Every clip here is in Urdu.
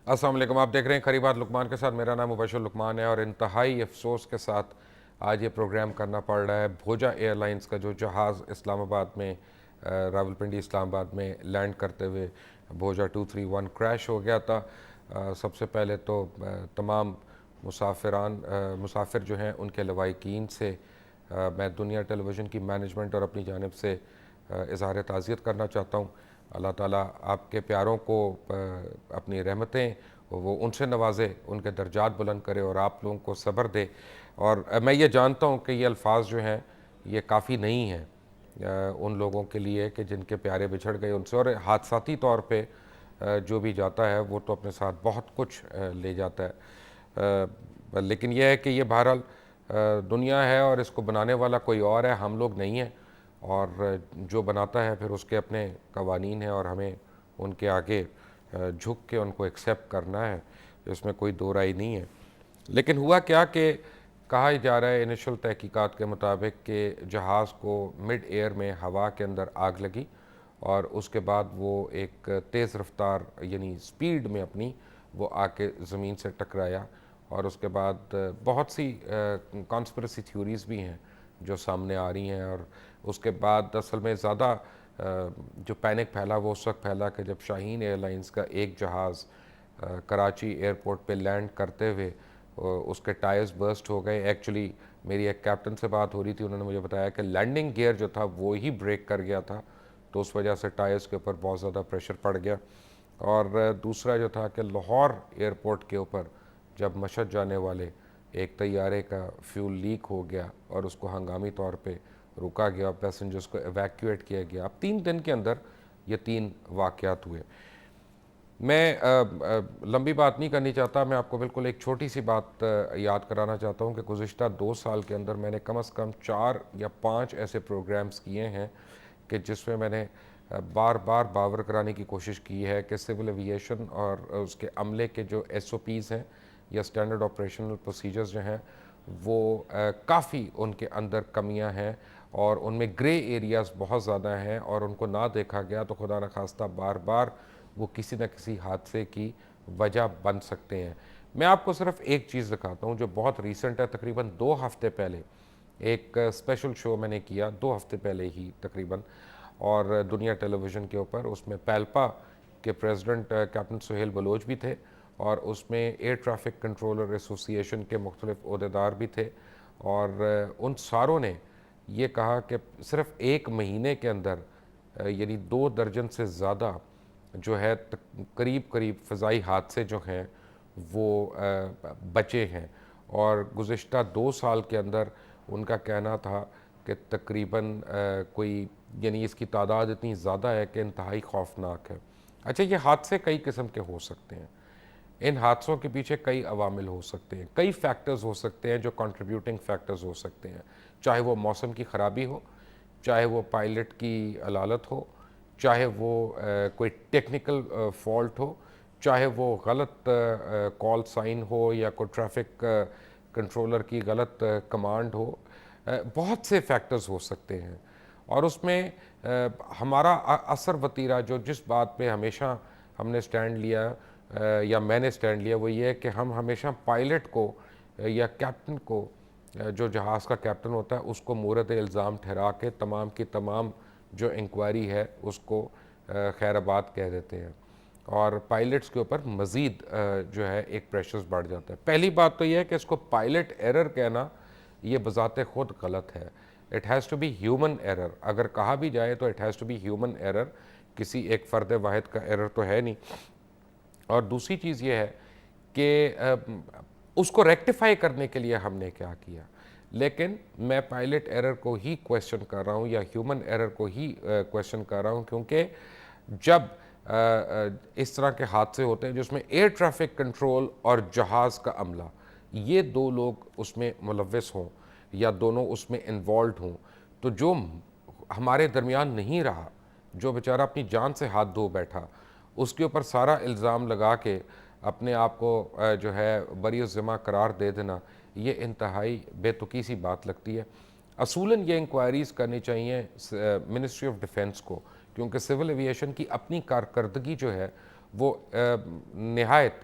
السلام علیکم، آپ دیکھ رہے ہیں کھری بات لقمان کے ساتھ. میرا نام مبشر لقمان ہے اور انتہائی افسوس کے ساتھ آج یہ پروگرام کرنا پڑ رہا ہے. بھوجا ایئر لائنز کا جو جہاز اسلام آباد میں راولپنڈی اسلام آباد میں لینڈ کرتے ہوئے بھوجا 231 کریش ہو گیا تھا. سب سے پہلے تو تمام مسافر جو ہیں ان کے لواحقین سے میں دنیا ٹیلی ویژن کی مینجمنٹ اور اپنی جانب سے اظہار تعزیت کرنا چاہتا ہوں. اللہ تعالیٰ آپ کے پیاروں کو اپنی رحمتیں وہ ان سے نوازے، ان کے درجات بلند کرے اور آپ لوگوں کو صبر دے. اور میں یہ جانتا ہوں کہ یہ الفاظ جو ہیں یہ کافی نہیں ہیں ان لوگوں کے لیے کہ جن کے پیارے بچھڑ گئے ان سے، اور حادثاتی طور پہ جو بھی جاتا ہے وہ تو اپنے ساتھ بہت کچھ لے جاتا ہے. لیکن یہ ہے کہ یہ بہرحال دنیا ہے اور اس کو بنانے والا کوئی اور ہے، ہم لوگ نہیں ہیں. اور جو بناتا ہے پھر اس کے اپنے قوانین ہیں اور ہمیں ان کے آگے جھک کے ان کو ایکسیپٹ کرنا ہے، اس میں کوئی دو رائے نہیں ہے. لیکن ہوا کیا کہ کہا جا رہا ہے انیشل تحقیقات کے مطابق کہ جہاز کو مڈ ایئر میں ہوا کے اندر آگ لگی اور اس کے بعد وہ ایک تیز رفتار یعنی سپیڈ میں اپنی وہ آ کے زمین سے ٹکرایا. اور اس کے بعد بہت سی کانسپریسی تھیوریز بھی ہیں جو سامنے آ رہی ہیں. اور اس کے بعد اصل میں زیادہ جو پینک پھیلا وہ اس وقت پھیلا کہ جب شاہین ایئر لائنز کا ایک جہاز کراچی ایئرپورٹ پہ لینڈ کرتے ہوئے اس کے ٹائرز برسٹ ہو گئے. ایکچولی میری ایک کیپٹن سے بات ہو رہی تھی، انہوں نے مجھے بتایا کہ لینڈنگ گیئر جو تھا وہ ہی بریک کر گیا تھا، تو اس وجہ سے ٹائرز کے اوپر بہت زیادہ پریشر پڑ گیا. اور دوسرا جو تھا کہ لاہور ایئرپورٹ کے اوپر جب مشہد جانے والے ایک طیارے کا فیول لیک ہو گیا اور اس کو ہنگامی طور پہ روکا گیا، پیسنجرز کو ایویکیویٹ کیا گیا. اب 3 دن کے اندر یہ 3 واقعات ہوئے. میں لمبی بات نہیں کرنی چاہتا، میں آپ کو بالکل ایک چھوٹی سی بات یاد کرانا چاہتا ہوں کہ گزشتہ 2 سال کے اندر میں نے کم از کم 4 یا 5 ایسے پروگرامز کیے ہیں کہ جس میں نے بار بار باور کرانے کی کوشش کی ہے کہ سول ایوییشن اور اس کے عملے کے جو SOPs ہیں یا اسٹینڈرڈ آپریشنل پروسیجرز جو ہیں وہ کافی ان کے اندر کمیاں ہیں اور ان میں گرے ایریاز بہت زیادہ ہیں، اور ان کو نہ دیکھا گیا تو خدا نخواستہ بار بار وہ کسی نہ کسی حادثے کی وجہ بن سکتے ہیں. میں آپ کو صرف ایک چیز دکھاتا ہوں جو بہت ریسنٹ ہے. تقریباً 2 ہفتے پہلے ایک اسپیشل شو میں نے کیا، 2 ہفتے پہلے ہی تقریباً، اور دنیا ٹیلی ویژن کے اوپر. اس میں پیلپا کے پریزیڈنٹ کیپٹن سہیل بلوچ بھی تھے اور اس میں ایئر ٹریفک کنٹرولر ایسوسی ایشن کے مختلف عہدیدار بھی تھے. اور ان ساروں نے یہ کہا کہ صرف 1 مہینے کے اندر یعنی 2 درجن سے زیادہ جو ہے قریب فضائی حادثے جو ہیں وہ بچے ہیں. اور گزشتہ 2 سال کے اندر ان کا کہنا تھا کہ تقریباً کوئی یعنی اس کی تعداد اتنی زیادہ ہے کہ انتہائی خوفناک ہے. اچھا، یہ حادثے کئی قسم کے ہو سکتے ہیں، ان حادثوں کے پیچھے کئی عوامل ہو سکتے ہیں، کئی فیکٹرز ہو سکتے ہیں جو کنٹریبیوٹنگ فیکٹرز ہو سکتے ہیں. چاہے وہ موسم کی خرابی ہو، چاہے وہ پائلٹ کی علالت ہو، چاہے وہ کوئی ٹیکنیکل فالٹ ہو، چاہے وہ غلط کال سائن ہو یا کوئی ٹریفک کنٹرولر کی غلط کمانڈ ہو. بہت سے فیکٹرز ہو سکتے ہیں. اور اس میں ہمارا اثر وتیرہ جو جس بات پہ ہمیشہ ہم نے سٹینڈ لیا یا میں نے سٹینڈ لیا وہ یہ ہے کہ ہم ہمیشہ پائلٹ کو یا کیپٹن کو جو جہاز کا کیپٹن ہوتا ہے اس کو مورد الزام ٹھہرا کے تمام کی تمام جو انکوائری ہے اس کو خیر آباد کہہ دیتے ہیں، اور پائلٹس کے اوپر مزید جو ہے ایک پریشرز بڑھ جاتا ہے. پہلی بات تو یہ ہے کہ اس کو پائلٹ ایرر کہنا یہ بذات خود غلط ہے. It has to be human error. اگر کہا بھی جائے تو it has to be human error, کسی ایک فرد واحد کا ایرر تو ہے نہیں. اور دوسری چیز یہ ہے کہ اس کو ریکٹیفائی کرنے کے لیے ہم نے کیا کیا. لیکن میں پائلٹ ایرر کو ہی کویسچن کر رہا ہوں یا ہیومن ایرر کو ہی کویسچن کر رہا ہوں، کیونکہ جب اس طرح کے حادثے ہوتے ہیں جس میں ایئر ٹریفک کنٹرول اور جہاز کا عملہ یہ 2 لوگ اس میں ملوث ہوں یا دونوں اس میں انوالوڈ ہوں، تو جو ہمارے درمیان نہیں رہا، جو بیچارہ اپنی جان سے ہاتھ دھو بیٹھا، اس کے اوپر سارا الزام لگا کے اپنے آپ کو جو ہے بری الذمہ قرار دے دینا، یہ انتہائی بے تکی سی بات لگتی ہے. اصولاً یہ انکوائریز کرنی چاہیے منسٹری آف ڈیفنس کو، کیونکہ سول ایوییشن کی اپنی کارکردگی جو ہے وہ نہایت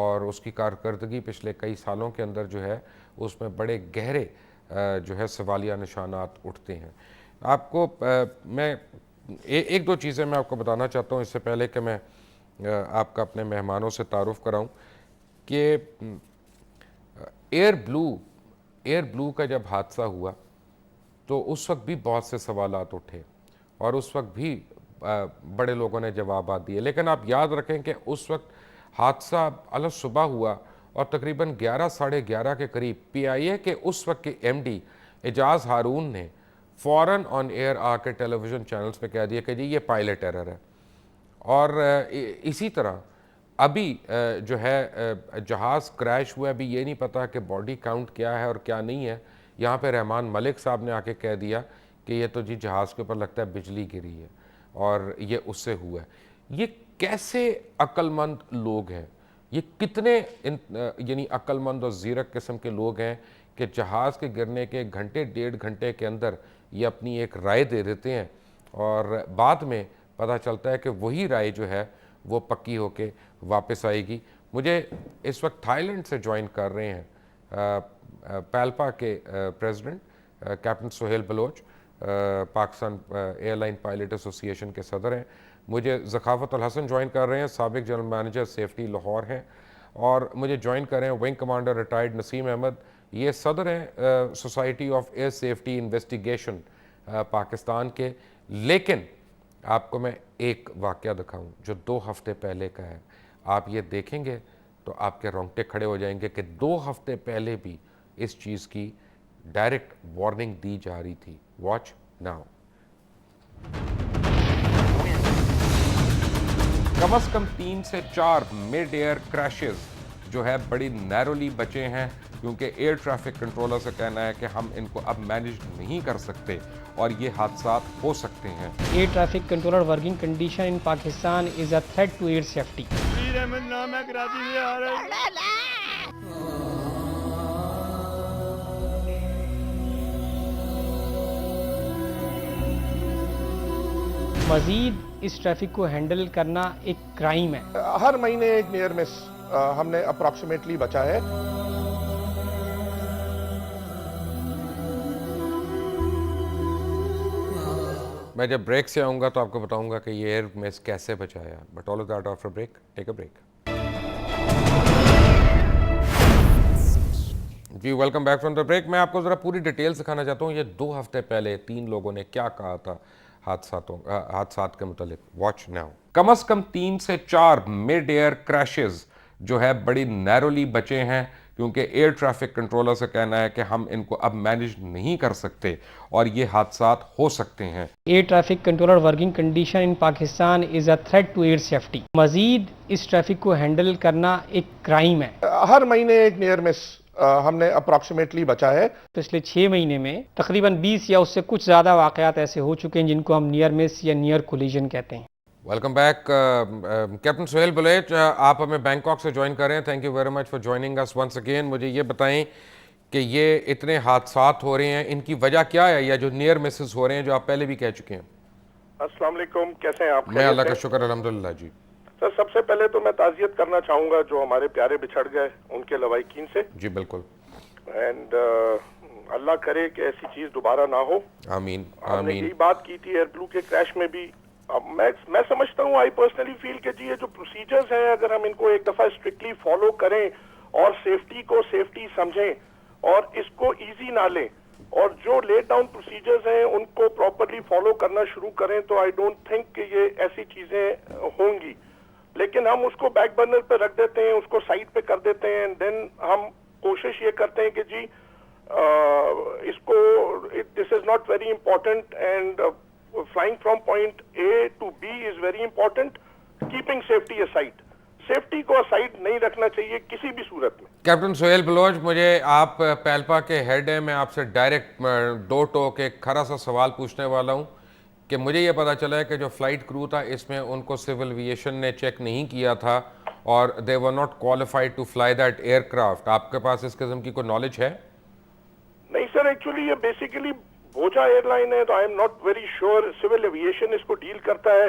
اور اس کی کارکردگی پچھلے کئی سالوں کے اندر جو ہے اس میں بڑے گہرے جو ہے سوالیہ نشانات اٹھتے ہیں. آپ کو میں ایک دو چیزیں میں آپ کو بتانا چاہتا ہوں اس سے پہلے کہ میں آپ کا اپنے مہمانوں سے تعارف کراؤں کہ ایئر بلو کا جب حادثہ ہوا تو اس وقت بھی بہت سے سوالات اٹھے اور اس وقت بھی بڑے لوگوں نے جوابات دیے, لیکن آپ یاد رکھیں کہ اس وقت حادثہ صبح ہوا اور تقریباً 11:30 کے قریب پی آئی اے کے اس وقت کے ایم ڈی اعجاز ہارون نے فوراً آن ایئر آ کے ٹیلی ویژن چینلز پہ کہہ دیا کہ جی یہ پائلٹ ایرر ہے. اور اسی طرح ابھی جو ہے جہاز کریش ہوا ہے, ابھی یہ نہیں پتا کہ باڈی کاؤنٹ کیا ہے اور کیا نہیں ہے. یہاں پہ رحمان ملک صاحب نے آ کے کہہ دیا کہ یہ تو جی جہاز کے اوپر لگتا ہے بجلی گری ہے اور یہ اس سے ہوا ہے. یہ کیسے عقل مند لوگ ہیں, یہ کتنے یعنی عقل مند اور زیرک قسم کے لوگ ہیں کہ جہاز کے گرنے کے گھنٹے 1.5 گھنٹے کے اندر یہ اپنی ایک رائے دے دیتے ہیں اور بعد میں پتہ چلتا ہے کہ وہی رائے جو ہے وہ پکی ہو کے واپس آئے گی. مجھے اس وقت تھائی لینڈ سے جوائن کر رہے ہیں پیلپا کے president captain Sohail Baloch, Pakistan airline pilot association کے صدر ہیں. مجھے ذخاوت الحسن جوائن کر رہے ہیں, سابق جنرل مینیجر سیفٹی لاہور ہیں. اور مجھے جوائن کر رہے ہیں wing commander retired Naseem Ahmed, یہ صدر ہیں society of air safety investigation Pakistan کے. لیکن آپ کو میں ایک واقعہ دکھاؤں جو 2 ہفتے پہلے کا ہے, آپ یہ دیکھیں گے تو آپ کے رونگٹے کھڑے ہو جائیں گے کہ 2 ہفتے پہلے بھی اس چیز کی ڈائریکٹ وارننگ دی جا رہی تھی. Watch now. کم از کم 3 سے 4 مڈ ایئر کریشز جو ہے بڑی نیرولی بچے ہیں کیونکہ ایئر ٹریفک کنٹرولر سے کہنا ہے کہ ہم ان کو اب مینیج نہیں کر سکتے اور یہ حادثات ہو سکتے ہیں. Air traffic controller working condition in Pakistan is a threat to air safety. Ahmed نام ہے, کراچی سے آ رہا ہے. مزید اس ٹریفک کو ہینڈل کرنا ایک کرائم ہے. ہر مہینے ایک نیئر مس ہم نے اپروکسیمیٹلی بچا ہے. میں جب بریک سے آؤں گا تو آپ کو بتاؤں گا کہ یہ ایئر مس کیسے بچایا, but all of that after break. Take a break. جی welcome back from the break. میں آپ کو ذرا پوری ڈیٹیل سکھانا چاہتا ہوں یہ 2 ہفتے پہلے 3 لوگوں نے کیا کہا تھا حادثات کے متعلق. Watch now. کم از کم 3 سے 4 مڈ ایئر کریشز جو ہے بڑی نیرولی بچے ہیں کیونکہ ایئر ٹریفک کنٹرولر سے کہنا ہے کہ ہم ان کو اب مینیج نہیں کر سکتے اور یہ حادثات ہو سکتے ہیں. Air traffic controller working condition in Pakistan is a threat to air safety. مزید اس ٹریفک کو ہینڈل کرنا ایک کرائم ہے. ہر مہینے ایک نیئر مس ہم نے اپروکسیمیٹلی بچا ہے. پچھلے 6 مہینے میں تقریباً 20 یا اس سے کچھ زیادہ واقعات ایسے ہو چکے ہیں جن کو ہم نیئر مس یا نیئر کولیجن کہتے ہیں. Welcome back. Captain Sohail Baloch, آپ ہمیں بینکاک سے جوائن کر رہے ہیں. Thank you very much for joining us once again. مجھے یہ بتائیں کہ یہ اتنے حادثات ہو رہے ہیں, ان کی وجہ کیا ہے, یا جو نیئر مسز ہو رہے ہیں جو آپ پہلے بھی کہہ چکے ہیں؟ السلام علیکم, کیسے ہیں آپ؟ میں اللہ کا شکر الحمدللہ. جی سر, سب سے پہلے تو میں تعزیت کرنا چاہوں گا جو ہمارے پیارے بچھڑ گئے ان کے لوائقین سے. جی بالکل. اینڈ اللہ کرے کہ ایسی چیز دوبارہ نہ ہو. آمین ہم نے آمین. یہی بات کی تھی ایئر بلو کے کریش میں بھی. میں سمجھتا ہوں, آئی پرسنلی فیل کہ جی یہ جو پروسیجرز ہیں اگر ہم ان کو ایک دفعہ اسٹرکٹلی فالو کریں اور سیفٹی کو سیفٹی سمجھیں اور اس کو ایزی نہ لیں اور جو لیٹ ڈاؤن پروسیجرز ہیں ان کو پراپرلی فالو کرنا شروع کریں تو آئی ڈونٹ تھنک کہ یہ ایسی چیزیں ہوں گی. لیکن ہم اس کو بیک برنر پہ رکھ دیتے ہیں, اس کو سائڈ پہ کر دیتے ہیں, اینڈ دین ہم کوشش یہ کرتے ہیں کہ جی اس کو this is not very important and flying from point A to B is very important. Keeping safety aside. Safety کو اسائڈ نہیں رکھنا چاہیے کسی بھی صورت میں. کیپٹن سہیل بلوچ, مجھے آپ پیلپا کے ہیڈ ہیں, میں آپ سے ڈائریکٹ دو ٹوک ایک کھرا سا سوال پوچھنے والا ہوں کہ مجھے یہ پتا چلا ہے کہ جو فلائٹ کرو تھا اس میں ان کو سول ایویشن نے چیک نہیں کیا تھا اور they were not qualified to fly that aircraft. آپ کے پاس اس قسم کی کوئی نالج ہے؟ نہیں سر, ایکچولی یہ بیسیکلی بوجھا ایئر لائن ہے تو I am not very sure civil aviation اس کو ڈیل کرتا ہے.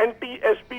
NTSB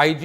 IG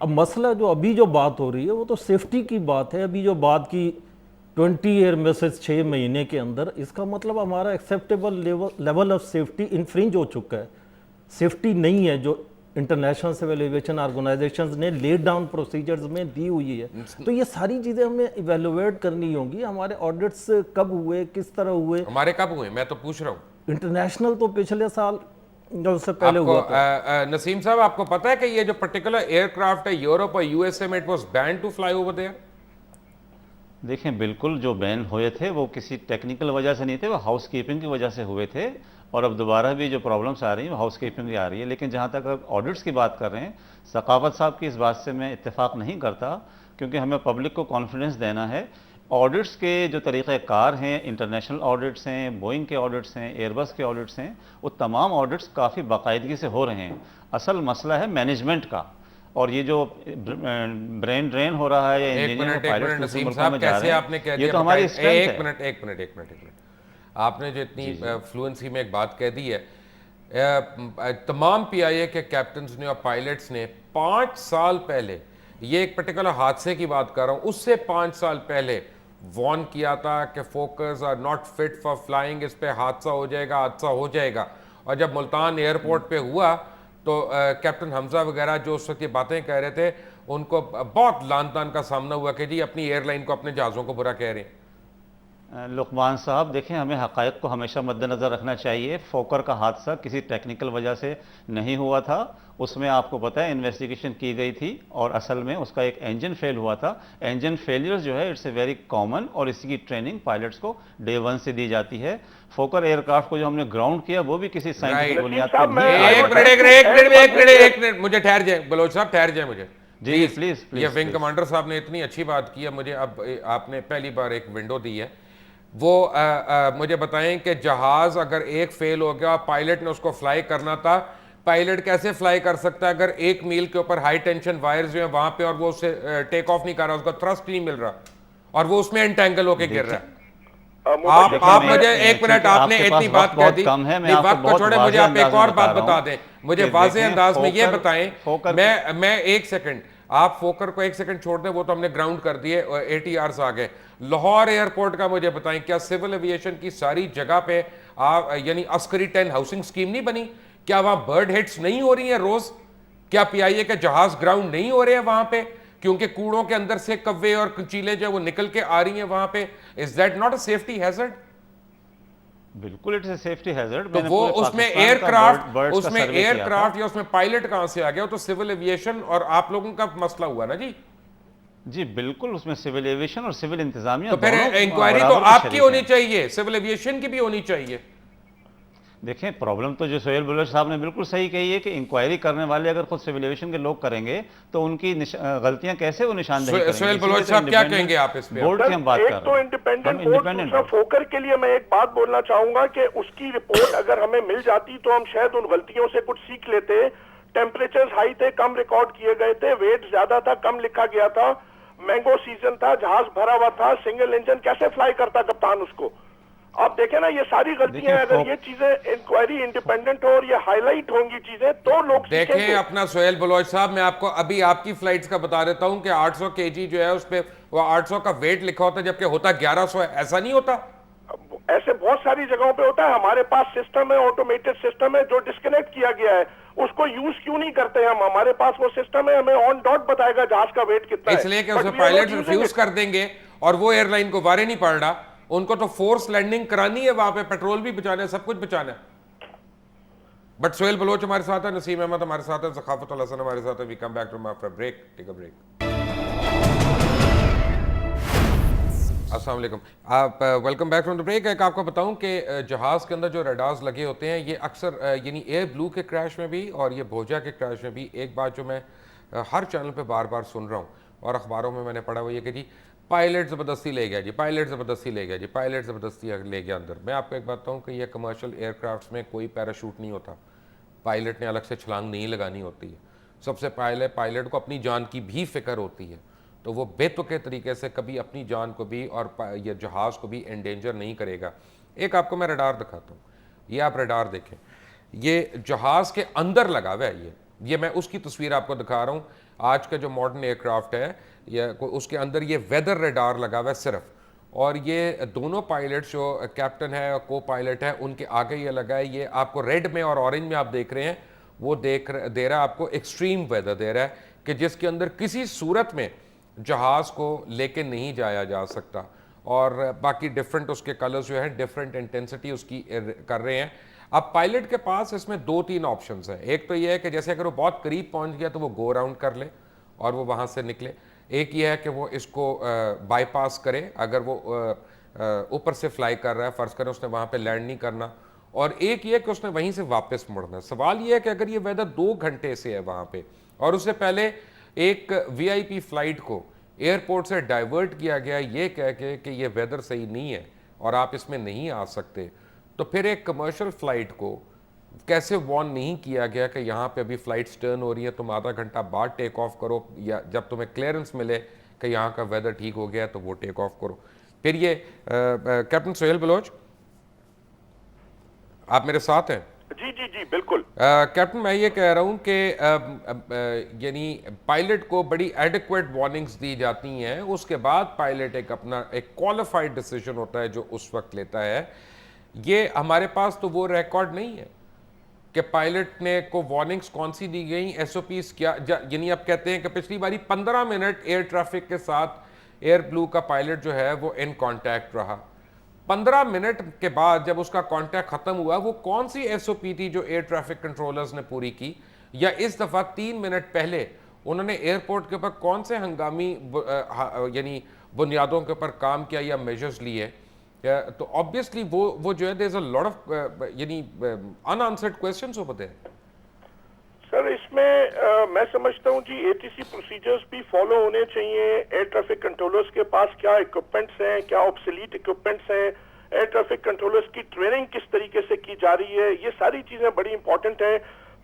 اب مسئلہ جو ابھی جو بات ہو رہی ہے وہ تو سیفٹی کی بات ہے. ابھی جو بات کی 20 ایئر میسز 6 مہینے کے اندر, اس کا مطلب ہمارا ایکسیپٹیبل لیول آف سیفٹی انفرنج ہو چکا ہے. سیفٹی نہیں ہے جو انٹرنیشنل سول ایویشن آرگنائزیشنز نے لیڈ ڈاؤن پروسیجرز میں دی ہوئی ہے. تو یہ ساری چیزیں ہمیں ایویلویٹ کرنی ہوں گی. ہمارے آڈٹس کب ہوئے, کس طرح ہوئے, ہمارے کب ہوئے, میں تو پوچھ رہا ہوں. انٹرنیشنل تو پچھلے سال جو اس سے پہلے ہوا تھا. نسیم صاحب آپ کو پتا ہے کہ یہ جو پرٹیکولر ایئر کرافٹ ہے یورپ اور یو ایس اے میں it was ban to fly over there. دیکھیں بالکل جو بین ہوئے تھے وہ کسی ٹیکنیکل وجہ سے نہیں تھے, وہ ہاؤس کیپنگ کی وجہ سے ہوئے تھے, اور اب دوبارہ بھی جو پرابلمس آ رہی ہیں وہ ہاؤس کیپنگ کی آ رہی ہے. لیکن جہاں تک آڈٹس کی بات کر رہے ہیں, ثقافت صاحب کی اس بات سے میں اتفاق نہیں کرتا, کیونکہ ہمیں پبلک کو کانفیڈنس دینا ہے. آڈٹس کے جو طریقہ کار ہیں, انٹرنیشنل آڈٹس ہیں, بوئنگ کے آڈٹس ہیں, ایئر بس کے آڈٹس ہیں, وہ تمام آڈٹس کافی باقاعدگی سے ہو رہے ہیں. اصل مسئلہ ہے مینجمنٹ کا, اور یہ جو برین ڈرین ہو رہا ہے یا انجینئر پائلٹ نسیم صاحب کیسے آپ نے کہہ دیا, یہ تو ہماری ایک منٹ آپ نے جو اتنی فلوئنسی میں ایک بات کہہ دی ہے, تمام پی آئی اے کے کیپٹنز نے اور پائلٹس نے 5 سال پہلے, یہ ایک پرٹیکولر حادثے کی بات کر رہا ہوں, اس سے 5 سال پہلے وارن کیا تھا کہ Fokkers are not fit for flying, اس پہ حادثہ ہو جائے گا. اور جب ملتان ایئرپورٹ پہ ہوا تو کیپٹن حمزہ وغیرہ جو اس وقت یہ باتیں کہہ رہے تھے, ان کو بہت لان تان کا سامنا ہوا کہ جی اپنی ایئر لائن کو, اپنے جہازوں کو برا کہہ رہے ہیں. لقمان صاحب دیکھیں, ہمیں حقائق کو ہمیشہ مد نظر رکھنا چاہیے. فوکر کا حادثہ کسی ٹیکنیکل وجہ سے نہیں ہوا تھا, اس میں آپ کو پتہ ہے انویسٹیگیشن کی گئی تھی, اور اصل میں اس کا ایک انجن فیل ہوا تھا. انجن فیلیئر جو ہے اٹس اے ویری کامن, اور اس کی ٹریننگ پائلٹس کو ڈے 1 سے دی جاتی ہے. فوکر ایئر کرافٹ کو جو ہم نے گراؤنڈ کیا وہ بھی کسی سائنٹیفک بنیاد پر ایک منٹ مجھے ٹھہر جائیں, بلوچ صاحب ٹھہر جائیں مجھے. جی پلیز. یہ ونگ کمانڈر صاحب نے اتنی اچھی بات کی ہے, مجھے اب آپ نے پہلی بار ایک ونڈو دی ہے. وہ مجھے بتائیں کہ جہاز اگر ایک فیل ہو گیا, پائلٹ نے اس کو فلائی کرنا تھا, پائلٹ کیسے فلائی کر سکتا ہے اگر 1 میل کے اوپر ہائی ٹینشن وائرز جو ہیں وہاں پہ, اور وہ اسے ٹیک آف نہیں کر رہا, اس کا تھرسٹ نہیں مل رہا, اور وہ اس میں انٹینگل ہو کے گر رہا ہے. آپ مجھے ایک منٹ, آپ نے اتنی بات کہہ دی, وقت کو چھوڑے, مجھے آپ ایک اور بات بتا دیں, مجھے واضح انداز میں یہ بتائیں. میں 1 سیکنڈ, آپ فوکر کو 1 سیکنڈ چھوڑ دیں, وہ تو ہم نے گراؤنڈ کر دیے, ATRs آ گئے. لاہور ایئرپورٹ کا مجھے بتائیں, کیا سول ایویشن کی ساری جگہ پہ یعنی عسکری 10 ہاؤسنگ اسکیم نہیں بنی؟ کیا وہاں برڈ ہٹس نہیں ہو رہی ہیں روز؟ کیا پی آئی اے کے جہاز گراؤنڈ نہیں ہو رہے ہیں وہاں پہ کیونکہ کوڑوں کے اندر سے کوے اور چیلیں جو وہ نکل کے آ رہی ہیں وہاں پہ؟ Is that not a safety hazard? بالکل اٹس اے سیفٹی ہیزرڈ. تو وہ اس میں ایئر کرافٹ یا اس میں پائلٹ کہاں سے آ گیا؟ تو سول ایویشن اور آپ لوگوں کا مسئلہ ہوا نا جی. جی بالکل, اس میں سول ایویشن اور سول انتظامیہ, تو پھر انکوائری تو آپ کی ہونی چاہیے, سول ایویشن کی بھی ہونی چاہیے. دیکھیں پرابلم تو جو سہیل بلوچ صاحب نے بالکل صحیح کہی ہے کہ انکوائری کرنے والے اگر خود سول ایویشن کے لوگ کریں گے تو ان کی غلطیاں کیسے وہ نشاندہی کریں گے؟ سہیل بلوچ صاحب کیا کہیں گے آپ اس پہ؟ بورڈ کی ہم بات کر رہے ہیں. ایک تو انڈیپینڈنٹ بورڈ, دوسرا فوکر کے لیے میں ایک بات بولنا چاہوں گا کہ اس کی رپورٹ اگر ہمیں مل جاتی تو ہم شاید ان غلطیوں سے کچھ سیکھ لیتے. ٹیمپریچرز ہائی تھے, کم ریکارڈ کیے گئے تھے, ویٹ زیادہ تھا, کم لکھا گیا تھا, مینگو سیزن تھا, جہاز بھرا ہوا تھا, سنگل انجن, کیسے فلائی کرتا کپتان اس کو؟ آپ دیکھیں نا, یہ ساری غلطیاں اگر یہ چیزیں انکوائری انڈیپینڈنٹ ہو اور یہ ہائی لائٹ ہوں گی چیزیں تو لوگ دیکھیں. اپنا سہیل بلوچ صاحب, میں آپ کو ابھی آپ کی فلائٹس کا بتا دیتا ہوں کہ 800 kg جو ہے اس پہ وہ 800 کا ویٹ لکھا ہوتا ہے جبکہ ہوتا 1100 ہے. ایسا نہیں ہوتا؟ ایسے بہت ساری جگہوں پہ ہوتا ہے. ہمارے پاس سسٹم ہے, آٹومیٹڈ سسٹم ہے جو ڈسکنیکٹ کیا گیا ہے, اس کو یوز کیوں نہیں کرتے ہم؟ ہمارے پاس وہ سسٹم ہے, ہمیں آن ڈاٹ بتائے گا جہاز کا ویٹ کتنا ہے. اس لیے کہ اس میں پائلٹ ریفیوز کر دیں گے اور وہ ایئر لائن کو وارے نہیں پڑ رہا, ان کو تو فورس لینڈنگ کرانی ہے وہاں پہ, پیٹرول بھی بچانا ہے, سب کچھ بچانا ہے. بٹ سہیل بلوچ ہمارے ساتھ ہے, نسیم احمد ہمارے ساتھ ہے, ثقافت الحسن ہمارے ساتھ ہے. We come back to after break, take a break. السلام علیکم, آپ welcome back from the break. ایک آپ کو بتاؤں کہ جہاز کے اندر جو ریڈارز لگے ہوتے ہیں یہ اکثر یعنی ایئر بلو کے کریش میں بھی اور یہ بھوجا کے کریش میں بھی ایک بات جو میں ہر چینل پہ بار بار سن رہا ہوں اور اخباروں میں نے پڑھا وہ یہ کہ جی پائلٹ زبردستی لے گیا, جی پائلٹ زبردستی لے گیا, جی پائلٹ زبردستی لے گیا اندر. میں آپ کو ایک بات بتاؤں کہ یہ کمرشل ایئر کرافٹس میں کوئی پیراشوٹ نہیں ہوتا, پائلٹ نے الگ سے چھلانگ نہیں لگانی ہوتی ہے. سب سے پہلے پائلٹ کو اپنی جان کی بھی فکر ہوتی ہے, تو وہ بے تکے طریقے سے کبھی اپنی جان کو بھی اور یہ جہاز کو بھی انڈینجر نہیں کرے گا. ایک آپ کو میں ریڈار دکھاتا ہوں, یہ آپ ریڈار دیکھیں, یہ جہاز کے اندر لگا ہوا ہے, یہ میں اس کی تصویر آپ کو دکھا رہا ہوں. آج کا جو ماڈرن ایئر کرافٹ ہے اس کے اندر یہ ویدر ریڈار لگا ہوا ہے صرف, اور یہ دونوں پائلٹ جو کیپٹن ہے اور کو پائلٹ ہے ان کے آگے یہ لگا ہے. یہ آپ کو ریڈ میں اور اورنج میں آپ دیکھ رہے ہیں, وہ دے رہا ہے آپ کو ایکسٹریم ویدر دے رہا ہے کہ جس کے اندر کسی صورت میں جہاز کو لے کے نہیں جایا جا سکتا, اور باقی ڈیفرنٹ اس کے کلرز جو ہیں ڈیفرنٹ انٹینسٹی اس کی کر رہے ہیں. اب پائلٹ کے پاس اس میں 2-3 آپشنز ہیں. ایک تو یہ ہے کہ جیسے اگر وہ بہت قریب پہنچ گیا تو وہ گو اراؤنڈ کر لے اور وہ وہاں سے نکلے. ایک یہ ہے کہ وہ اس کو بائی پاس کرے اگر وہ اوپر سے فلائی کر رہا ہے, فرض کریں اس نے وہاں پہ لینڈ نہیں کرنا. اور ایک یہ کہ اس نے وہیں سے واپس مڑنا ہے. سوال یہ ہے کہ اگر یہ ویدر 2 گھنٹے سے ہے وہاں پہ اور اس سے پہلے ایک وی آئی پی فلائٹ کو ایئرپورٹ سے ڈائیورٹ کیا گیا یہ کہہ کے کہ یہ ویدر صحیح نہیں ہے اور آپ اس میں نہیں آ سکتے, تو پھر ایک کمرشل فلائٹ کو کیسے وارن نہیں کیا گیا کہ یہاں پہ ابھی فلائٹس ٹرن ہو رہی ہیں, تم آدھا گھنٹہ بعد ٹیک آف کرو, یا جب تمہیں کلیئرنس ملے کہ یہاں کا ویدر ٹھیک ہو گیا تو وہ ٹیک آف کرو. پھر یہ کیپٹن سہیل بلوچ آپ میرے ساتھ ہیں؟ جی جی جی بالکل کیپٹن, میں یہ کہہ رہا ہوں کہ یعنی پائلٹ کو بڑی ایڈیکویٹ وارننگز دی جاتی ہیں, اس کے بعد پائلٹ ایک کوالیفائڈ ڈیسیجن ہوتا ہے جو اس وقت لیتا ہے. یہ ہمارے پاس تو وہ ریکارڈ نہیں ہے کہ پائلٹ نے کو وارننگز کون سی دی گئیں, ایس او پیز کیا, یعنی آپ کہتے ہیں کہ پچھلی باری 15 منٹ ایئر ٹریفک کے ساتھ ایئر بلو کا پائلٹ جو ہے وہ ان کانٹیکٹ رہا. 15 منٹ کے بعد جب اس کا کانٹیکٹ ختم ہوا, وہ کون سی ایس او پی تھی جو ایئر ٹریفک کنٹرولرز نے پوری کی, یا اس دفعہ 3 منٹ پہلے انہوں نے ایئرپورٹ کے اوپر کون سے ہنگامی یعنی بنیادوں کے اوپر کام کیا یا میجرز لیے. تو obviously وہ جو ہے there's a lot of یعنی unanswered questions over there. سر اس میں سمجھتا ہوں جی اے ٹی سی پروسیجرز بھی فالو ہونے چاہیے. ایئر ٹریفک کنٹرولرز کے پاس کیا اکوپمنٹس ہیں, کیا آبسلیٹ اکوپمنٹس ہیں, ایئر ٹریفک کنٹرولرز کی ٹریننگ کس طریقے سے کی جا رہی ہے, یہ ساری چیزیں بڑی امپورٹنٹ ہیں.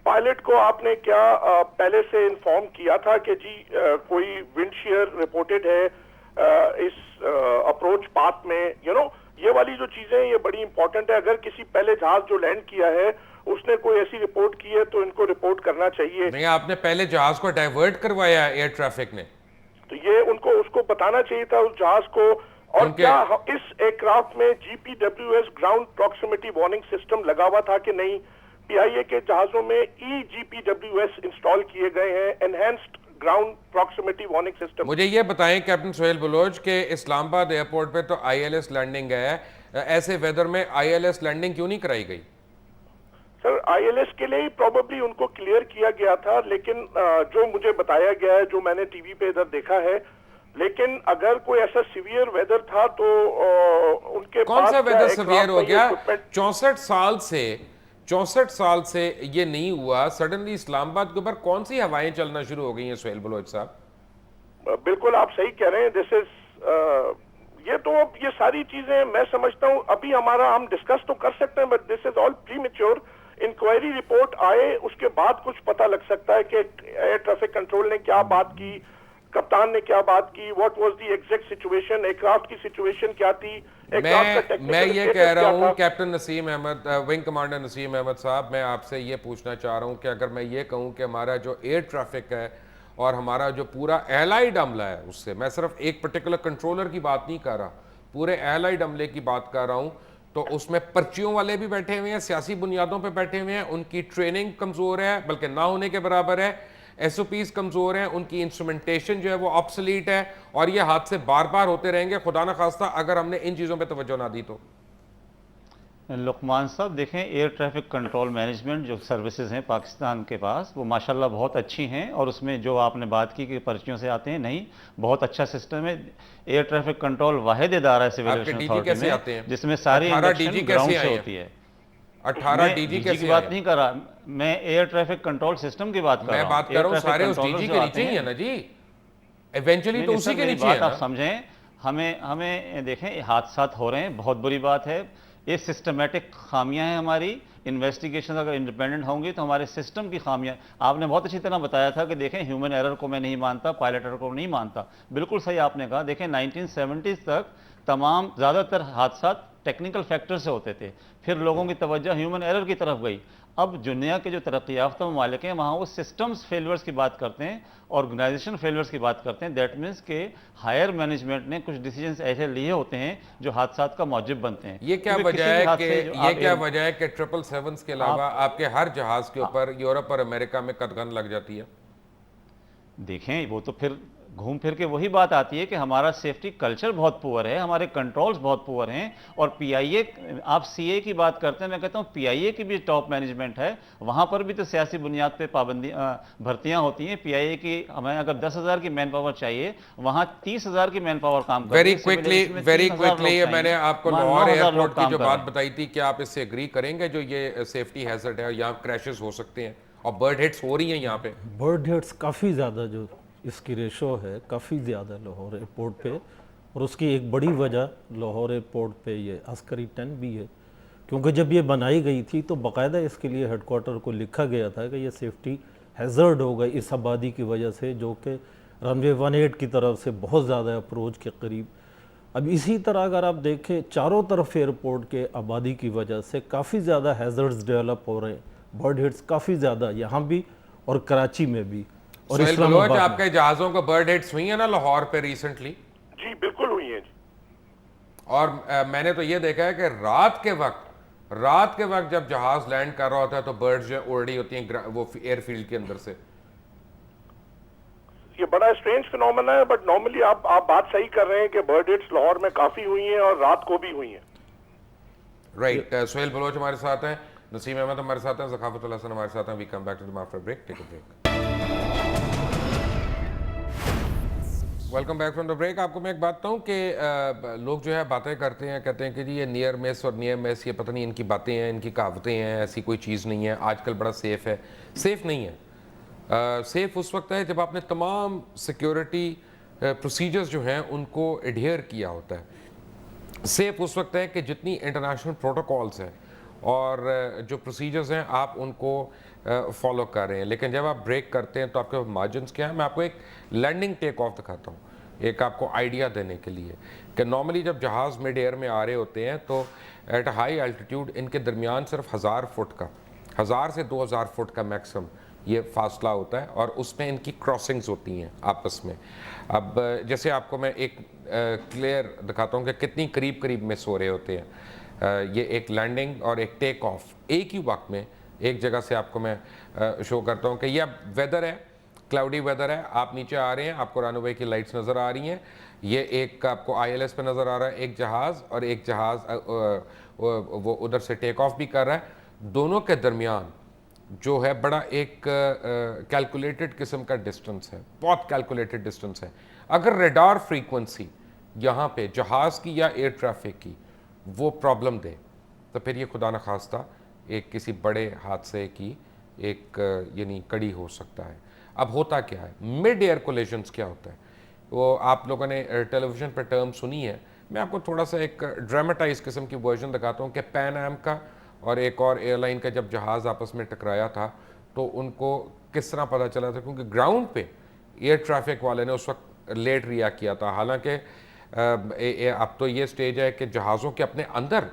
پائلٹ کو آپ نے کیا پہلے سے انفارم کیا تھا کہ جی کوئی ونڈ شیئر رپورٹڈ ہے اس اپروچ پاتھ میں, یہ والی جو چیزیں یہ بڑی امپورٹنٹ ہے. اگر کسی پہلے جہاز جو لینڈ کیا ہے اس نے کوئی ایسی رپورٹ کی ہے تو ان کو رپورٹ کرنا چاہیے. نہیں, آپ نے پہلے جہاز کو ڈائیورٹ کروایا ایئر ٹریفک نے, تو یہ اس کو بتانا چاہیے تھا اس جہاز کو. اور کیا اس ایئر کرافٹ میں G P W S ground proximity warning system لگا ہوا تھا کہ نہیں؟ پی آئی اے کے جہازوں میں ای جی پی ڈبلیو ایس انسٹال کیے گئے ہیں, enhanced ground proximity warning system. مجھے یہ بتائیں کیپٹن سہیل بلوچ کہ اسلام آباد ایئرپورٹ پہ تو آئی ایل ایس لینڈنگ ہے, ایسے ویدر میں آئی ایل ایس لینڈنگ کیوں نہیں کرائی گئی؟ سر آئی ایل ایس کے لیے ہی پروبیبلی ان کو کلیئر کیا گیا تھا, لیکن جو مجھے بتایا گیا ہے, جو میں نے ٹی وی پہ ادھر دیکھا ہے, لیکن اگر کوئی ایسا سیویئر ویدر تھا تو ان کے پاس کون سا ویدر سیویئر ہو گیا؟ 64 سال سے یہ نہیں ہوا, سڈنلی اسلام آباد کے اوپر کون سی ہوائیں چلنا شروع ہو گئی ہیں سہیل بلوچ صاحب؟ بالکل آپ صحیح کہہ رہے ہیں. دس از یہ ساری چیزیں میں سمجھتا ہوں ابھی ہم ڈسکس تو کر سکتے ہیں, but this is all premature. Inquiry report آئے اس کے بعد کچھ پتہ لگ سکتا ہے کہ ایئر ٹریفک کنٹرول نے کیا بات کی, کپتان نے کیا بات کی, what was the exact situation, aircraft کی سچویشن کیا تھی. میں یہ کہہ رہا ہوں captain Naseem Ahmed, wing commander Naseem Ahmed صاحب, میں آپ سے یہ پوچھنا چاہ رہا ہوں کہ اگر میں یہ کہوں کہ ہمارا جو ایئر ٹریفک ہے اور ہمارا جو پورا ایلائڈ عملہ ہے, اس سے میں صرف ایک پرٹیکولر کنٹرولر کی بات نہیں کر رہا, پورے ایلائڈ عملے کی بات کر رہا ہوں, تو اس میں پرچیوں والے بھی بیٹھے ہوئے ہیں, سیاسی بنیادوں پہ بیٹھے ہوئے ہیں, ان کی ٹریننگ کمزور ہے بلکہ نہ ہونے کے برابر ہے, ایس او پیز کمزور ہیں, ان کی انسٹرومنٹیشن جو ہے وہ آبسلیٹ ہے, اور یہ حادثے بار بار ہوتے رہیں گے خدا نہ خواستہ اگر ہم نے ان چیزوں پہ توجہ نہ دی تو. لقمان صاحب دیکھیں, ایئر ٹریفک کنٹرول مینجمنٹ جو سروسز ہیں پاکستان کے پاس وہ ماشاءاللہ بہت اچھی ہیں, اور اس میں جو آپ نے بات کی کہ پرچیوں سے آتے ہیں, نہیں, بہت اچھا سسٹم ہے. ایئر ٹریفک کنٹرول واحد ادارہ ہے سول ایویشن اتھارٹی میں جس میں ساری انڈکشن گراؤنڈ سے ہوتی ہے. 18 ڈی جی کی بات نہیں کر رہا میں, ایئر ٹریفک کنٹرول سسٹم کی بات کر رہا ہوں. میں بات کر رہا ہوں سارے اس ڈی جی کے نیچے ہی ہے نا جی, ایونچولی تو اسی کے نیچے ہے نا. آپ سمجھیں, ہمیں دیکھیں حادثات ہو رہے ہیں, بہت بری بات ہے, یہ سسٹمیٹک خامیاں ہیں ہماری. انویسٹیگیشن اگر انڈیپینڈنٹ ہوں گی تو ہمارے سسٹم کی خامیاں, آپ نے بہت اچھی طرح بتایا تھا کہ دیکھیں ہیومن ایرر کو میں نہیں مانتا, پائلٹ ایرر کو نہیں مانتا, بالکل صحیح آپ نے کہا. دیکھیں 1970s تک تمام زیادہ تر حادثات ٹیکنیکل فیکٹر سے ہوتے تھے, پھر لوگوں کی توجہ ہیومن ایرر کی طرف گئی. اب دنیا کے جو ترقی یافتہ ممالک ہیں وہاں وہ سسٹمز فیلورز کی بات کرتے ہیں، آرگنائزیشن فیلورز کی بات کرتے ہیں. دیٹ مینس کہ ہائر مینجمنٹ نے کچھ ڈیسیجنز ایسے لیے ہوتے ہیں جو حادثات کا موجب بنتے ہیں. یہ کیا وجہ ہے کہ 777 کے علاوہ آپ کے ہر جہاز کے اوپر یورپ اور امریکہ میں قدغن لگ جاتی ہے؟ دیکھیں وہ تو پھر گھوم پھر کے وہی بات آتی ہے کہ ہمارا سیفٹی کلچر بہت پور ہے، ہمارے کنٹرولز بہت پور ہیں. اور پی آئی اے، آپ سی اے کی بات کرتے ہیں، میں کہتا ہوں پی آئی اے کی بھی ٹاپ مینجمنٹ ہے، وہاں پر بھی تو سیاسی بنیاد پہ بھرتیاں ہوتی ہیں. پی آئی اے کی ہمیں اگر 10,000 کی مین پاور چاہیے، وہاں 30,000 کی مین پاور کام کرتی ہے. ویری کوئکلی میں نے آپ کو لاہور ایئرپورٹ کی جو بات بتائی تھی، کیا آپ اس سے اگری کریں گے جو یہ سیفٹی ہیزرڈ ہے، یہاں کریشز ہو سکتے ہیں اور برڈ ہٹس ہو رہی ہیں یہاں پہ؟ برڈ ہٹس کافی زیادہ جو اس کی ریشو ہے کافی زیادہ لاہور ایئرپورٹ پہ، اور اس کی ایک بڑی وجہ لاہور ایئرپورٹ پہ یہ عسکری 10 بھی ہے، کیونکہ جب یہ بنائی گئی تھی تو باقاعدہ اس کے لیے ہیڈ کوارٹر کو لکھا گیا تھا کہ یہ سیفٹی ہیزرڈ ہوگا اس آبادی کی وجہ سے جو کہ رن وے 18 کی طرف سے بہت زیادہ اپروچ کے قریب. اب اسی طرح اگر آپ دیکھیں چاروں طرف ایئرپورٹ کے آبادی کی وجہ سے کافی زیادہ ہیزرڈز ڈیولپ ہو رہے ہیں، برڈ ہٹس کافی زیادہ یہاں بھی اور کراچی میں بھی. اور سہیل بلوچ، آپ کے جہازوں کو برڈ ہٹس ہوئی ہیں نا لاہور پہ ریسنٹلی؟ جی بالکل ہوئی ہیں جی. اور میں نے تو یہ دیکھا ہے کہ رات کے وقت جب جہاز لینڈ کر رہا ہوتا ہے تو برڈز جو اڑ رہی ہوتی ہیں وہ ایئر فیلڈ کے اندر سے. یہ بڑا اسٹرینج فینومینا ہے، بٹ نارملی آپ بات صحیح کر رہے ہیں کہ برڈ ہٹس لاہور میں کافی ہوئی ہیں اور رات کو بھی ہوئی ہیں. رائٹ. سہیل بلوچ ہمارے ساتھ ہیں، نسیم احمد ہمارے ساتھ ہیں، ذخافت اللہ حسن ہمارے ساتھ ہیں. We come back to the after break. Take a break. Welcome back from the break. آپ کو میں ایک بات بتاؤں کہ لوگ جو ہے باتیں کرتے ہیں، کہتے ہیں کہ جی یہ نیئر مس اور نیئر مس، یہ پتہ نہیں ان کی باتیں ہیں، ان کی کہاوتیں ہیں، ایسی کوئی چیز نہیں ہے. آج کل بڑا سیف ہے. سیف نہیں ہے. سیف اس وقت ہے جب آپ نے تمام سیکیورٹی پروسیجرز جو ہیں ان کو ایڈہیئر کیا ہوتا ہے. سیف اس وقت ہے کہ جتنی انٹرنیشنل پروٹوکالز ہیں اور جو پروسیجرز ہیں آپ ان کو فالو کر رہے ہیں. لیکن جب آپ بریک کرتے ہیں تو آپ کے مارجنس کیا ہیں؟ میں آپ کو ایک لینڈنگ ٹیک آف دکھاتا ہوں، ایک آپ کو آئیڈیا دینے کے لیے کہ نارملی جب جہاز مڈ ایئر میں آ رہے ہوتے ہیں تو ایٹ ہائی الٹیٹیوڈ ان کے درمیان صرف 1000 فٹ کا، 1000 سے 2000 فٹ کا میکسیمم یہ فاصلہ ہوتا ہے، اور اس میں ان کی کراسنگز ہوتی ہیں آپس میں. اب جیسے آپ کو میں ایک کلیئر دکھاتا ہوں کہ کتنی قریب مس ہو رہے ہوتے ہیں. یہ ایک لینڈنگ اور ایک ٹیک آف ایک ہی وقت میں ایک جگہ سے آپ کو میں شو کرتا ہوں کہ یہ اب ویدر ہے، کلاؤڈی ویدر ہے، آپ نیچے آ رہے ہیں، آپ کو رن وے کی لائٹس نظر آ رہی ہیں. یہ ایک آپ کو آئی ایل ایس پہ نظر آ رہا ہے ایک جہاز، اور ایک جہاز وہ ادھر سے ٹیک آف بھی کر رہا ہے. دونوں کے درمیان جو ہے بڑا ایک کیلکولیٹڈ قسم کا ڈسٹنس ہے، بہت کیلکولیٹڈ ڈسٹنس ہے. اگر ریڈار فریکوینسی یہاں پہ جہاز کی یا ایئر ٹریفک کی وہ پرابلم دے تو پھر یہ خدا نخواستہ ایک کسی بڑے حادثے کی ایک یعنی کڑی ہو سکتا ہے. اب ہوتا کیا ہے؟ مڈ ایئر کولیشنز کیا ہوتا ہے؟ وہ آپ لوگوں نے ٹیلی ویژن پہ ٹرم سنی ہے. میں آپ کو تھوڑا سا ایک ڈرامٹائز قسم کی ورژن دکھاتا ہوں کہ پین ایم کا اور ایک اور ایئر لائن کا جب جہاز آپس میں ٹکرایا تھا تو ان کو کس طرح پتہ چلا تھا، کیونکہ گراؤنڈ پہ ایئر ٹریفک والے نے اس وقت لیٹ ریئیکٹ کیا تھا. حالانکہ اب تو یہ سٹیج ہے کہ جہازوں کے اپنے اندر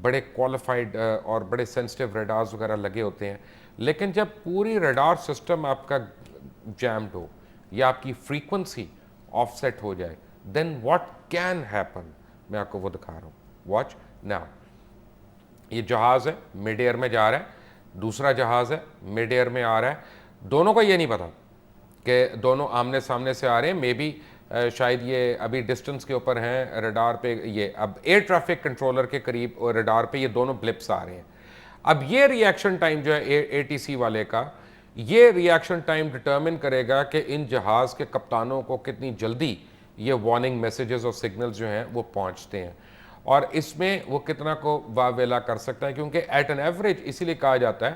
بڑے کوالیفائڈ اور بڑے سینسٹیو ریڈارز وغیرہ لگے ہوتے ہیں، لیکن جب پوری ریڈار سسٹم آپ کا جیمڈ ہو یا آپ کی فریکوینسی آف سیٹ ہو جائے دین واٹ کین ہیپن. میں آپ کو وہ دکھا رہا ہوں. Watch now. یہ جہاز ہے مڈ ایئر میں جا رہا ہے، دوسرا جہاز ہے مڈ ایئر میں آ رہا ہے. دونوں کو یہ نہیں پتا کہ دونوں آمنے سامنے سے آ رہے ہیں. مے بی شاید یہ ابھی ڈسٹنس کے اوپر ہیں ریڈار پہ، یہ اب ایئر ٹریفک کنٹرولر کے قریب اور ریڈار پہ یہ دونوں بلپس آ رہے ہیں. اب یہ ریئیکشن ٹائم جو ہے اے ٹی سی والے کا، یہ ریئیکشن ٹائم ڈٹرمن کرے گا کہ ان جہاز کے کپتانوں کو کتنی جلدی یہ وارننگ میسیجز اور سگنلز جو ہیں وہ پہنچتے ہیں، اور اس میں وہ کتنا کو واویلا کر سکتا ہے. کیونکہ ایٹ این ایوریج اسی لیے کہا جاتا ہے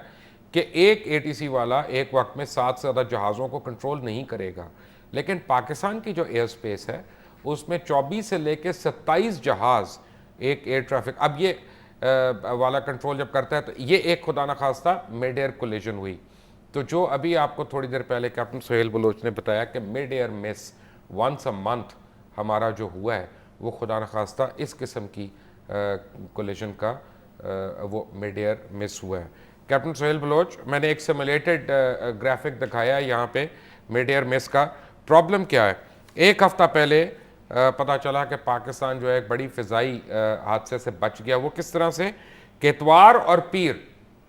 کہ ایک اے ٹی سی والا ایک وقت میں 7 سے زیادہ جہازوں کو کنٹرول نہیں کرے گا. لیکن پاکستان کی جو ایئر سپیس ہے اس میں 24 سے لے کے 27 جہاز ایک ایئر ٹریفک اب یہ والا کنٹرول جب کرتا ہے تو یہ ایک خدا نخواستہ مڈ ایئر کولیجن ہوئی. تو جو ابھی آپ کو تھوڑی دیر پہلے کیپٹن سہیل بلوچ نے بتایا کہ mid air miss once a month ہمارا جو ہوا ہے وہ خدا نخواستہ اس قسم کی کولیجن کا وہ مڈ ایئر مس ہوا ہے. کیپٹن سہیل بلوچ، میں نے ایک سیمولیٹڈ گرافک دکھایا ہے یہاں پہ مڈ ایئر مس کا. پرابلم کیا ہے؟ ایک ہفتہ پہلے پتہ چلا کہ پاکستان جو ہے ایک بڑی فضائی حادثے سے بچ گیا. وہ کس طرح سے کہ اتوار اور پیر،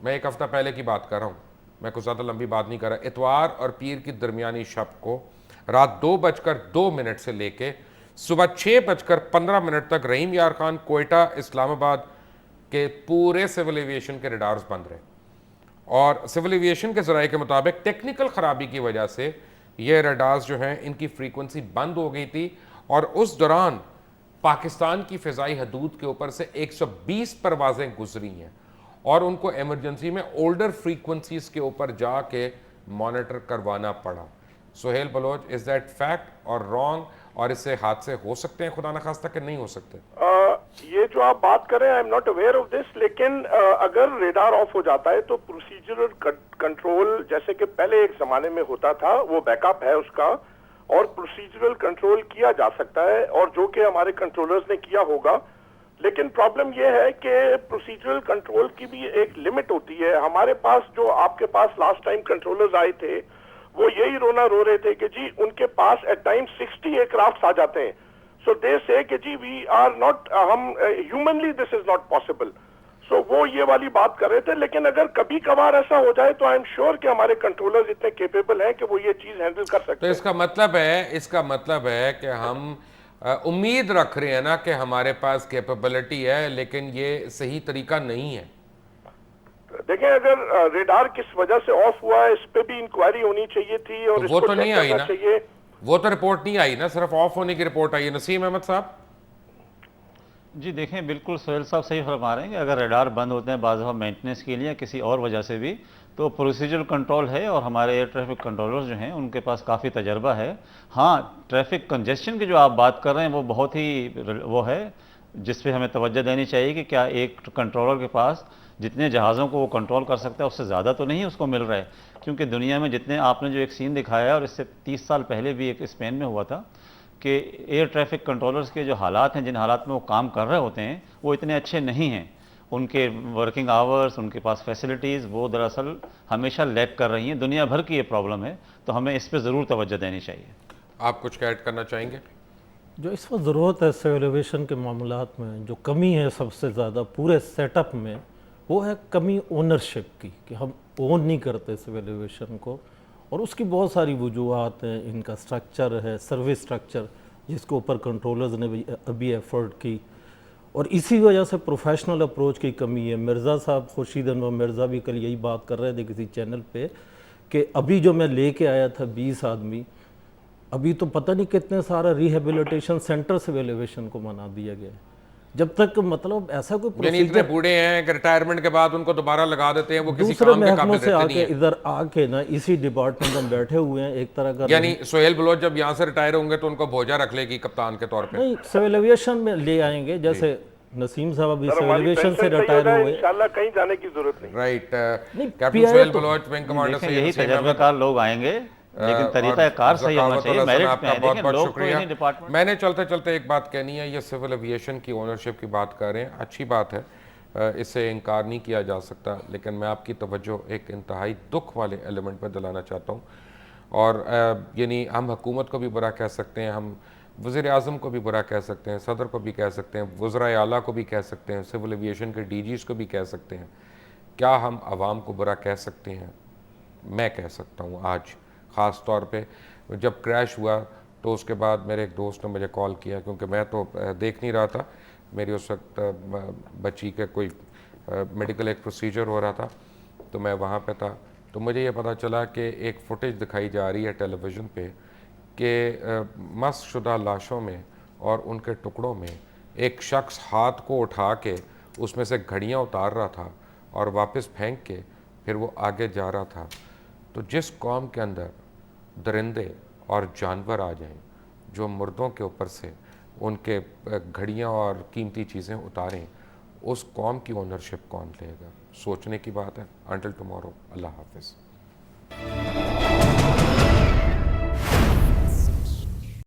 میں ایک ہفتہ پہلے کی بات کر رہا ہوں، میں کچھ زیادہ لمبی بات نہیں کر رہا، اتوار اور پیر کی درمیانی شب کو رات 2:02 سے لے کے صبح 6:15 تک رحیم یار خان، کوئٹہ، اسلام آباد کے پورے سول ایویشن کے ریڈارز بند رہے. اور سول ایویشن کے ذرائع کے مطابق ٹیکنیکل خرابی کی وجہ سے یہ ریڈارز جو ہیں ان کی فریکوینسی بند ہو گئی تھی، اور اس دوران پاکستان کی فضائی حدود کے اوپر سے 120 پروازیں گزری ہیں، اور ان کو ایمرجنسی میں اولڈر فریکوینسیز کے اوپر جا کے مانیٹر کروانا پڑا. Sohail Baloch, is that fact اور رانگ؟ اور اس سے حادثے ہو سکتے ہیں خدا نخواستہ کہ نہیں ہو سکتے؟ یہ جو آپ بات کر رہے ہیں، آئی am not aware of this, لیکن اگر ریڈار آف ہو جاتا ہے تو پروسیجرل کنٹرول جیسے کہ پہلے ایک زمانے میں ہوتا تھا وہ بیک اپ ہے اس کا، اور پروسیجرل کنٹرول کیا جا سکتا ہے، اور جو کہ ہمارے کنٹرولرز نے کیا ہوگا. لیکن پرابلم یہ ہے کہ پروسیجرل کنٹرول کی بھی ایک لمٹ ہوتی ہے. ہمارے پاس جو آپ کے پاس لاسٹ ٹائم کنٹرولرز آئے تھے وہ یہی رونا رو رہے تھے کہ جی ان کے پاس ایٹ ٹائم 60 ایئر کرافٹس آ جاتے ہیں. سو دے سے کہ جی وی آر ناٹ، ہم humanly this is not possible. So وہ یہ والی بات کر رہے تھے. لیکن اگر کبھی کبھار ایسا ہو جائے تو آئی ایم شیور کہ ہمارے کنٹرولرز اتنے کیپیبل ہیں کہ وہ یہ چیز ہینڈل کر سکتے تو ہیں. اس کا مطلب ہے کہ ہم امید رکھ رہے ہیں نا کہ ہمارے پاس کیپیبلٹی ہے، لیکن یہ صحیح طریقہ نہیں ہے. دیکھیں اگر ریڈار کس وجہ سے آف ہوا ہے اس پہ بھی انکوائری ہونی چاہیے تھی، اور اس وہ کو تو نہیں چیک آئی کرنا نا، چاہیے. وہ تو رپورٹ نہیں آئی نا، صرف آف ہونے کی رپورٹ آئی ہے. نسیم احمد صاحب. جی دیکھیں، بالکل سہیل صاحب صحیح فرما رہے ہیں کہ اگر ریڈار بند ہوتے ہیں بعض دفعہ مینٹننس کے لیے کسی اور وجہ سے بھی، تو پروسیجرل کنٹرول ہے، اور ہمارے ایئر ٹریفک کنٹرولرز جو ہیں ان کے پاس کافی تجربہ ہے. ہاں، ٹریفک کنجسشن کی جو آپ بات کر رہے ہیں وہ بہت ہی وہ ہے جس پہ ہمیں توجہ دینی چاہیے کہ کیا ایک کنٹرولر کے پاس جتنے جہازوں کو وہ کنٹرول کر سکتا ہے اس سے زیادہ تو نہیں اس کو مل رہا ہے. کیونکہ دنیا میں جتنے آپ نے جو ایک سین دکھایا ہے، اور اس سے 30 سال پہلے بھی ایک اسپین میں ہوا تھا کہ ایئر ٹریفک کنٹرولرز کے جو حالات ہیں، جن حالات میں وہ کام کر رہے ہوتے ہیں، وہ اتنے اچھے نہیں ہیں. ان کے ورکنگ آورز، ان کے پاس فیسلٹیز وہ دراصل ہمیشہ لیک کر رہی ہیں. دنیا بھر کی یہ پرابلم ہے، تو ہمیں اس پہ ضرور توجہ دینی چاہیے. آپ کچھ ایڈ کرنا چاہیں گے؟ جو اس وقت ضرورت ہے سول ایویشن کے معاملات میں، جو کمی ہے سب سے زیادہ پورے سیٹ اپ میں، وہ ہے کمی اونرشپ کی، کہ ہم اون نہیں کرتے سول ایویشن کو. اور اس کی بہت ساری وجوہات ہیں. ان کا سٹرکچر ہے، سروس سٹرکچر، جس کے اوپر کنٹرولرز نے بھی ابھی ایفرٹ کی، اور اسی وجہ سے پروفیشنل اپروچ کی کمی ہے. مرزا صاحب، خورشید انور مرزا بھی کل یہی بات کر رہے تھے کسی چینل پہ کہ ابھی جو میں لے کے آیا تھا 20 آدمی، ابھی تو پتہ نہیں کتنے سارا ریہیبلیٹیشن سینٹر سول ایویشن کو بنا دیا گیا ہے. جب تک مطلب ایسا کوئی یعنی اتنے بوڑھے ہیں کہ ریٹائرمنٹ کے بعد ان کو دوبارہ لگا دیتے ہیں، وہ کسی دوسرے کام کے محکموں قابل سے آ رہتے کے نہیں ہیں. ادھر آ کے نا اسی ڈپارٹمنٹ میں بیٹھے ہوئے ہیں. ایک طرح کا یعنی سہیل بلوچ جب یہاں سے ریٹائر ہوں گے تو ان کو بھوجا رکھ لے گی کپتان کے طور پہ؟ نہیں، سول ایویشن میں لے آئیں گے. جیسے نسیم صاحب ابھی سول ایویشن سے ریٹائر ہوئے. انشاءاللہ کہیں جانے کی ضرورت نہیں. رائٹ. نہیں، captain Sohail Baloch, wing commander دیکھیں سے یہی تجربہ کار لوگ آئیں گے، لیکن طریقہ کار صحیح ہونا چاہیے. میرٹ میں بہت دیکھیں بہت لوگ تو شکریہ. انہیں ڈپارٹمنٹ. میں نے چلتے چلتے ایک بات کہنی ہے. یہ سول ایویشن کی اونرشپ کی بات کر رہے ہیں، اچھی بات ہے، اس سے انکار نہیں کیا جا سکتا. لیکن میں آپ کی توجہ ایک انتہائی دکھ والے ایلیمنٹ پہ دلانا چاہتا ہوں. اور یعنی ہم حکومت کو بھی برا کہہ سکتے ہیں، ہم وزیر اعظم کو بھی برا کہہ سکتے ہیں، صدر کو بھی کہہ سکتے ہیں، وزرائے اعلیٰ کو بھی کہہ سکتے ہیں، سول ایویشن کے ڈی جیز کو بھی کہہ سکتے ہیں. کیا ہم عوام کو برا کہہ سکتے ہیں؟ میں کہہ سکتا ہوں. آج خاص طور پہ جب کریش ہوا تو اس کے بعد میرے ایک دوست نے مجھے کال کیا، کیونکہ میں تو دیکھ نہیں رہا تھا، میری اس وقت بچی کا کوئی میڈیکل ایک پروسیجر ہو رہا تھا، تو میں وہاں پہ تھا. تو مجھے یہ پتہ چلا کہ ایک فوٹیج دکھائی جا رہی ہے ٹیلی ویژن پہ کہ مسخ شدہ لاشوں میں اور ان کے ٹکڑوں میں ایک شخص ہاتھ کو اٹھا کے اس میں سے گھڑیاں اتار رہا تھا اور واپس پھینک کے پھر وہ آگے جا رہا تھا. تو جس قوم کے اندر درندے اور جانور آ جائیں جو مردوں کے اوپر سے ان کے گھڑیاں اور قیمتی چیزیں اتاریں، اس قوم کی اونرشپ کون لے گا؟ سوچنے کی بات ہے. انٹل ٹمارو، اللہ حافظ.